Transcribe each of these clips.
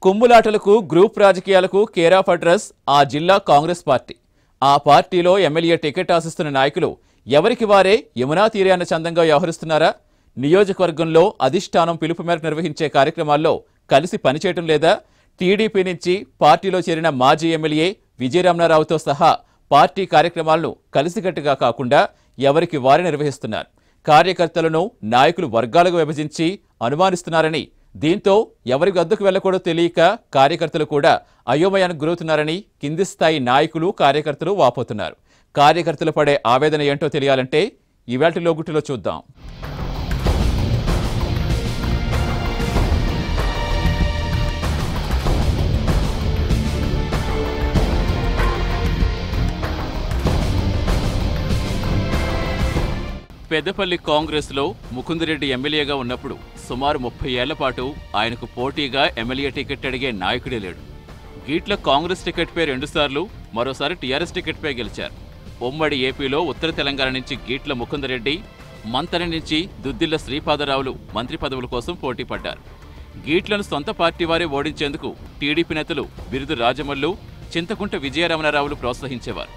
కుమ్ములాటలకు group రాజకీయాలకు care of address ఆ జిల్లా కాంగ్రెస్ పార్టీ. ఆ పార్టీలో ఎమ్మెల్యే టికెట్ ఆశిస్తున్న నాయకులు ఎవరికి వారే యమునా తీరాన చందంగా వ్యవహరిస్తున్నారా? నియోజకవర్గంలో అధిష్టానం పిలుపు మేరకు నిర్వహించే కార్యక్రమాల్లో కలిసి పనిచేయటం లేదా? టీడీపీ నుంచి పార్టీలో చేరిన మాజీ ఎమ్మెల్యే విజయరమణారావుతో సహా పార్టీ కార్యక్రమాలను కలిసికట్టుగా కాకుండా ఎవరికి వారే నిర్వహిస్తున్నారు. కార్యకర్తలను నాయకులు వర్గాలుగా విభజించి అనుమానిస్తున్నారని, దీంతో ఎవరి వద్దకు వెళ్లకూడదో తెలియక కార్యకర్తలు కూడా అయోమయానికి గురవుతున్నారని కింది స్థాయి నాయకులు కార్యకర్తలు వాపోతున్నారు. కార్యకర్తలు పడే ఆవేదన ఏంటో తెలియాలంటే ఇవాల్టి లోగుట్టులో చూద్దాం. పెద్దపల్లి కాంగ్రెస్లో ముకుందరెడ్డి ఎమ్మెల్యేగా ఉన్నప్పుడు సుమారు 30 ఏళ్ల పాటు ఆయనకు పోటీగా ఎమ్మెల్యే టికెట్ అడిగే నాయకుడే లేడు. గీట్ల కాంగ్రెస్ టికెట్పై 2 సార్లు, మరోసారి టీఆర్ఎస్ టికెట్పై గెలిచారు. ఉమ్మడి ఏపీలో ఉత్తర తెలంగాణ నుంచి గీట్ల ముకుందరెడ్డి, మంతని నుంచి దుద్దిళ్ల శ్రీపాదరావులు మంత్రి పదవుల కోసం పోటీ పడ్డారు. గీట్లను సొంత పార్టీ వారే ఓడించేందుకు టీడీపీ నేతలు బిరుదు రాజమల్లు, చింతకుంట విజయరమణారావులు ప్రోత్సహించేవారు.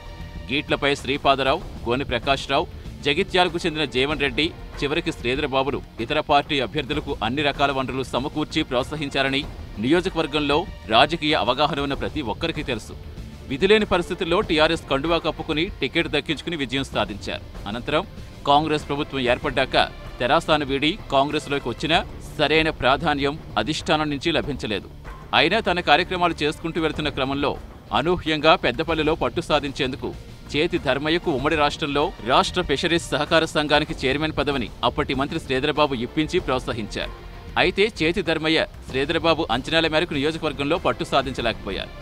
గీట్లపై శ్రీపాదరావు, గోని ప్రకాశ్రావు, జగిత్యాలకు చెందిన జీవన్ రెడ్డి, చివరికి శ్రీధరబాబులు ఇతర పార్టీ అభ్యర్థులకు అన్ని రకాల వనరులు సమకూర్చి ప్రోత్సహించారని నియోజకవర్గంలో రాజకీయ అవగాహన ఉన్న ప్రతి ఒక్కరికి తెలుసు. విధిలేని పరిస్థితుల్లో టీఆర్ఎస్ కండువా కప్పుకుని టికెట్ దక్కించుకుని విజయం సాధించారు. అనంతరం కాంగ్రెస్ ప్రభుత్వం ఏర్పడ్డాక తెరాసాను వీడి కాంగ్రెస్లోకి వచ్చినా సరైన ప్రాధాన్యం అధిష్టానం నుంచి లభించలేదు. అయినా తన కార్యక్రమాలు చేసుకుంటూ వెళుతున్న క్రమంలో అనూహ్యంగా పెద్దపల్లిలో పట్టు సాధించేందుకు చేతి ధర్మయ్యకు ఉమ్మడి రాష్ట్రంలో రాష్ట్ర ఫిషరీస్ సహకార సంఘానికి చైర్మన్ పదవిని అప్పటి మంత్రి శ్రీధరబాబు ఇప్పించి ప్రోత్సహించారు. అయితే చేతి ధర్మయ్య శ్రీధరబాబు అంచనాల మేరకు నియోజకవర్గంలో పట్టు సాధించలేకపోయారు.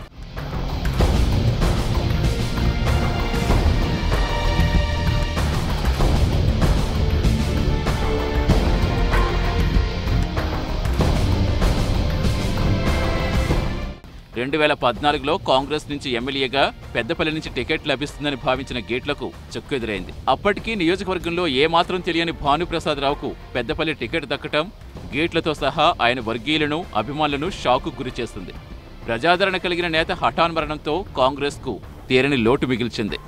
రెండు 2014లో కాంగ్రెస్ నుంచి ఎమ్మెల్యేగా పెద్దపల్లి నుంచి టికెట్ లభిస్తుందని భావించిన గేట్లకు చెక్కు ఎదురైంది. అప్పటికీ నియోజకవర్గంలో ఏమాత్రం తెలియని భానుప్రసాదరావుకు పెద్దపల్లి టికెట్ దక్కటం గేట్లతో సహా ఆయన వర్గీయులను, అభిమానులను షాకు గురిచేస్తుంది. ప్రజాదరణ కలిగిన నేత హఠాన్మరణంతో కాంగ్రెస్కు తీరని లోటు మిగిల్చింది.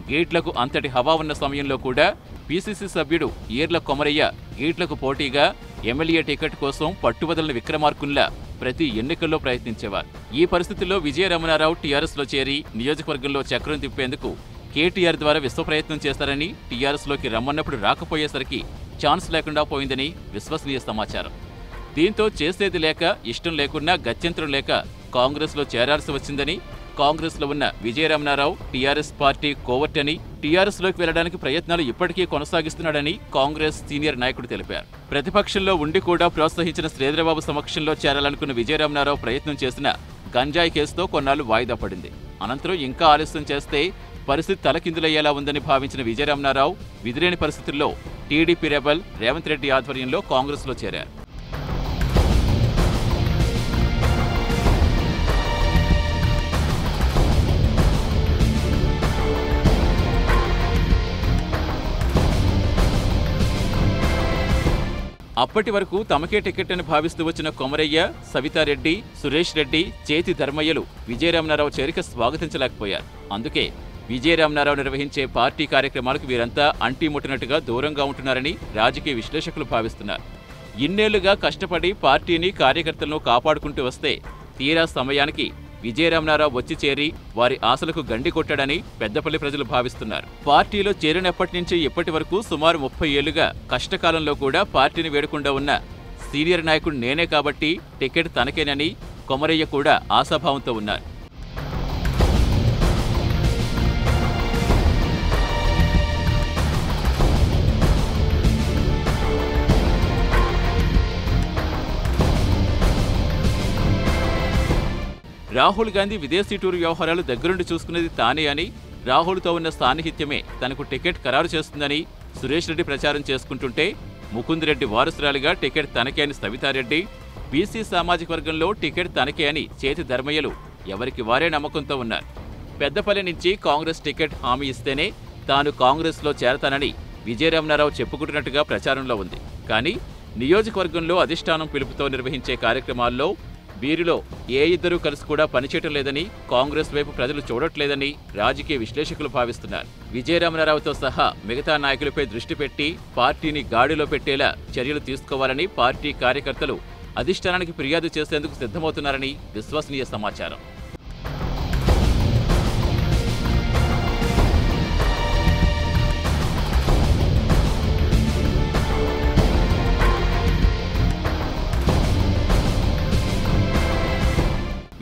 గేట్లకు అంతటి హవా ఉన్న సమయంలో కూడా పీసీసీ సభ్యుడు ఈర్ల కొమరయ్య గేట్లకు పోటీగా ఎమ్మెల్యే టికెట్ కోసం పట్టువదలని విక్రమార్కుల్లా ప్రతి ఎన్నికల్లో ప్రయత్నించేవారు. ఈ పరిస్థితుల్లో విజయరమణారావు టీఆర్ఎస్లో చేరి నియోజకవర్గంలో చక్రం తిప్పేందుకు కేటీఆర్ ద్వారా విశ్వప్రయత్నం చేస్తారని, టీఆర్ఎస్లోకి రమ్మన్నప్పుడు రాకపోయేసరికి ఛాన్స్ లేకుండా పోయిందని విశ్వసనీయ సమాచారం. దీంతో చేసేది లేక, ఇష్టం లేకున్నా గత్యంతరం లేక కాంగ్రెస్లో చేరాల్సి వచ్చిందని, కాంగ్రెస్లో ఉన్న విజయరమణారావు టీఆర్ఎస్ పార్టీ కోవర్ట్ అని, టీఆర్ఎస్లోకి వెళ్లడానికి ప్రయత్నాలు ఇప్పటికీ కొనసాగిస్తున్నాడని కాంగ్రెస్ సీనియర్ నాయకుడు తెలిపారు. ప్రతిపక్షంలో ఉండి కూడా ప్రోత్సహించిన శ్రీధరబాబు సమక్షంలో చేరాలనుకున్న విజయరమణారావు ప్రయత్నం చేసిన గంజాయి కేసుతో కొన్నాళ్లు వాయిదా పడింది. అనంతరం ఇంకా ఆలస్యం చేస్తే పరిస్థితి తలకిందులయ్యేలా ఉందని భావించిన విజయరమణారావు విధిలేని పరిస్థితుల్లో టీడీపీ రెబల్ రేవంత్ రెడ్డి ఆధ్వర్యంలో కాంగ్రెస్లో చేరారు. అప్పటి వరకు తమకే టికెట్ అని భావిస్తూ వచ్చిన కొమరయ్య, సవితారెడ్డి, సురేష్ రెడ్డి, చేతి ధర్మయ్యలు విజయరమణారావు చేరిక స్వాగతించలేకపోయారు. అందుకే విజయరమణారావు నిర్వహించే పార్టీ కార్యక్రమాలకు వీరంతా అంటిముట్టినట్టుగా దూరంగా ఉంటున్నారని రాజకీయ విశ్లేషకులు భావిస్తున్నారు. ఇన్నేళ్లుగా కష్టపడి పార్టీని, కార్యకర్తలను కాపాడుకుంటూ వస్తే తీరా సమయానికి విజయరమణారావు వచ్చి చేరి వారి ఆశలకు గండి కొట్టాడని పెద్దపల్లి ప్రజలు భావిస్తున్నారు. పార్టీలో చేరినప్పటి నుంచి ఇప్పటి వరకు సుమారు 30 ఏళ్లుగా కష్టకాలంలో కూడా పార్టీని వేడకుండా ఉన్న సీనియర్ నాయకుడు నేనే కాబట్టి టికెట్ తనకేనని కొమరయ్య కూడా ఆశాభావంతో ఉన్నారు. రాహుల్ గాంధీ విదేశీ టూర్ వ్యవహారాలు దగ్గరుండి చూసుకునేది తానే అని, రాహుల్తో ఉన్న సాన్నిహిత్యమే తనకు టికెట్ ఖరారు చేస్తుందని సురేష్ రెడ్డి ప్రచారం చేసుకుంటుంటే, ముకుందరెడ్డి వారసురాలిగా టికెట్ తనకే అని సవితారెడ్డి, బీసీ సామాజిక వర్గంలో టికెట్ తనకే అని చేతి ధర్మయ్యలు ఎవరికి వారే నమ్మకంతో ఉన్నారు. పెద్దపల్లి నుంచి కాంగ్రెస్ టికెట్ హామీ ఇస్తేనే తాను కాంగ్రెస్లో చేరతానని విజయరమణారావు చెప్పుకుంటున్నట్టుగా ప్రచారంలో ఉంది. కానీ నియోజకవర్గంలో అధిష్టానం పిలుపుతో నిర్వహించే కార్యక్రమాల్లో వీరిలో ఏ ఇద్దరూ కలిసి కూడా పనిచేయటం లేదని, కాంగ్రెస్ వైపు ప్రజలు చూడట్లేదని రాజకీయ విశ్లేషకులు భావిస్తున్నారు. విజయరామరావుతో సహా మిగతా నాయకులపై దృష్టి పెట్టి పార్టీని గాడిలో పెట్టేలా చర్యలు తీసుకోవాలని పార్టీ కార్యకర్తలు అధిష్టానానికి ఫిర్యాదు చేసేందుకు సిద్ధమవుతున్నారని విశ్వసనీయ సమాచారం.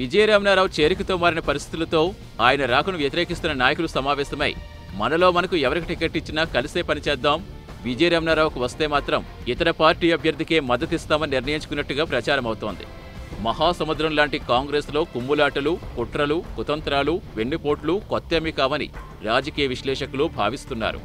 విజయరామరావు చేరికతో మారిన పరిస్థితులతో ఆయన రాకను వ్యతిరేకిస్తున్న నాయకులు సమావేశమై మనలో మనకు ఎవరికి టికెట్ ఇచ్చినా కలిసే పనిచేద్దాం, విజయరామరావుకు వస్తే మాత్రం ఇతర పార్టీ అభ్యర్థికే మద్దతిస్తామని నిర్ణయించుకున్నట్టుగా ప్రచారం అవుతోంది. మహాసముద్రం లాంటి కాంగ్రెస్లో కుమ్ములాటలు, కుట్రలు, కుతంత్రాలు, వెన్నుపోట్లు కొత్తేమీ కావని రాజకీయ విశ్లేషకులు భావిస్తున్నారు.